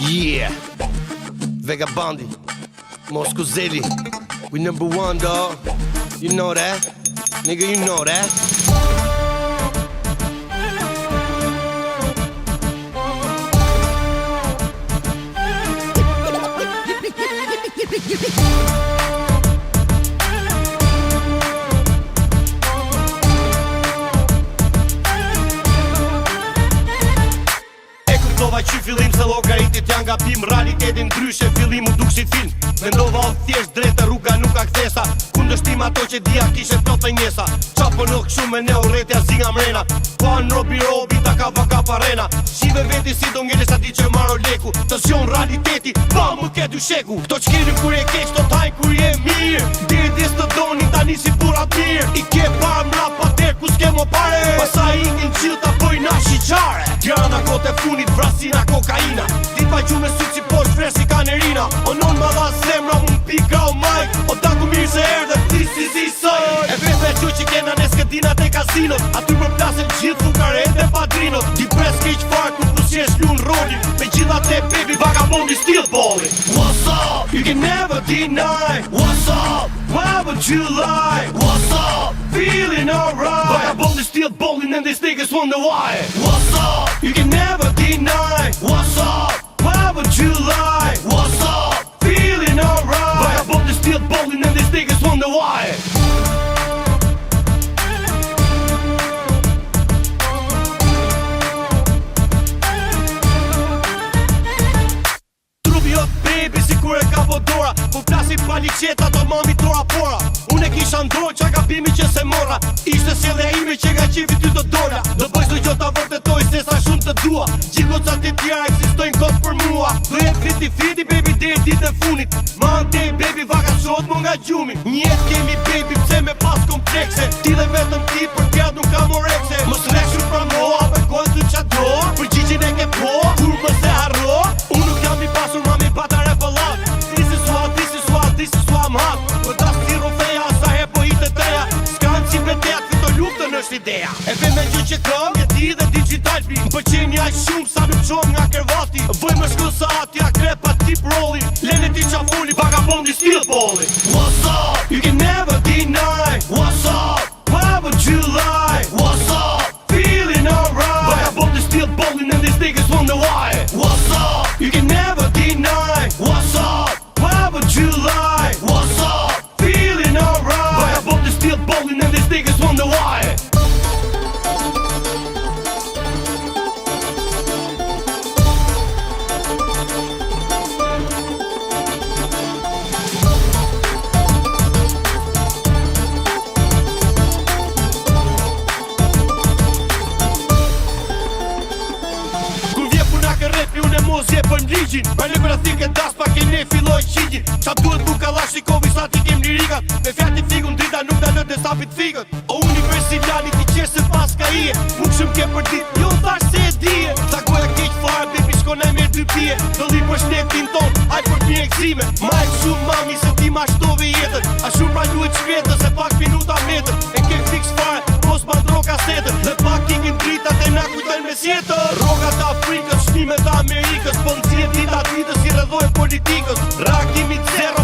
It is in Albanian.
Yeah, Vagabandi, Moscow Zeli, we #1 dog. You know that, nigga, you know that. Mendova që fillim se llogaritit janë gabim, realitetin ndryshe fillim u duk si film. Mendova o thjesht drejtë rruga nuk ka kthesa, kundërshtim ato që dia kishe plot njesa. Qapo nuk shumë me neurretja zinga mrena, po anë robi ta ka parena. Shive veti si do ngele sa ti që maro leku, të zjon realiteti, pa më ke dy sheku. Kto qkiri kur e keq, to taj kur je mirë, diri dis të doni tani si burat mirë. I ke parë mra pa der ku s'ke mo pare, pasa ikin qil ta poj na shiqare. Tirana kote funit vrasina kokaina, ti pa gjume syt si posh fresh si kanerina. O non ma dha zemra mu m'pika o majk, o da ku mirë se erdhe ti si soj. E vetme që që kena ne skedinat e kasinot, aty për plasen gjithë fukaret dhe padrinot. Ti pres keq far ku pusjesh lun rolin, me gjitha te baby vagabondi still ballin'. What's up? You can never deny. What's up? Why would you lie? What's up? Feeling alright. Vagabondi still ballin' and these niggas wonder why. What's up? You can never deny. What's up? Why would you lie? What's up? Feeling alright. Vagabondi still ballin' and these niggas wonder why. Baby si kur e ka vodora, po plasi pali qeta do mami tora pora. Unë e kisha ndroj qa gabimi që se mora, ishte sjellja ime që nga qivi ty do dola. Do bëjsh do gjota vërtetoj se sa shumë të dua, gjithgocat e tjera eksistojnë kot për mua. Do jet fiti baby deri ditën e funit, ma ndej baby vaka shohet mo nga gjumi. Njet kemi baby pse me pas komplekse, ti dhe vetëm ti për tjat nuk kam orekse. Mos reshur pra moa, përkojnë të qa do, përgjigjin e ke po, kur më se harro. Unë nuk jam i pasur ma mi pata revelat, this is why I'm hot. Për ta stiro feja, sa he po hitë teja, s'kanë si beteja, fito luftën është ideja. E ve me gjë që këm, jeti dhe digital pi, më pëqen jaj shumë sa nuk qom nga kërvati. Voj më shkull sa ati a krepa tip rolli, lene ti qa fulli, vagabondi still ballin'. What's up? You can never deny. What's up? Why would you lie? What's up? Feeling alright. Vagabondi still ballin' and these niggas wonder why. What's up? You can never deny. What's up? Why would you lie? What's up? Feeling alright. Vagabondi still ballin' and these niggas wonder why. Mos je për mligjin, pa në grathike das pa ke ne filloj qigjin. Qa duhet bu kalashikovi sa ti kem lirikat, me fjati figun drita nuk da në të stafit fikët. O universilani ti qesh se pas ka ije, nuk shumë ke për dit, jo thash se e dije. Ta goja keq fare, baby shkona me 2 pije, do li për shtetin ton, aj për pje eksime. Ma e shumë mami se ti ma shtove jetën, a shumë pra luet shpetën se pak minuta metër. E ke fix fare, mos ma ndro kasetën, dhe pak kikin dritat e na kujtojnë me sjetën. Rogat Afrikës, shnimet Amerikës, po nëzje dita ditës i rëdhoj politikës. Rakimit zero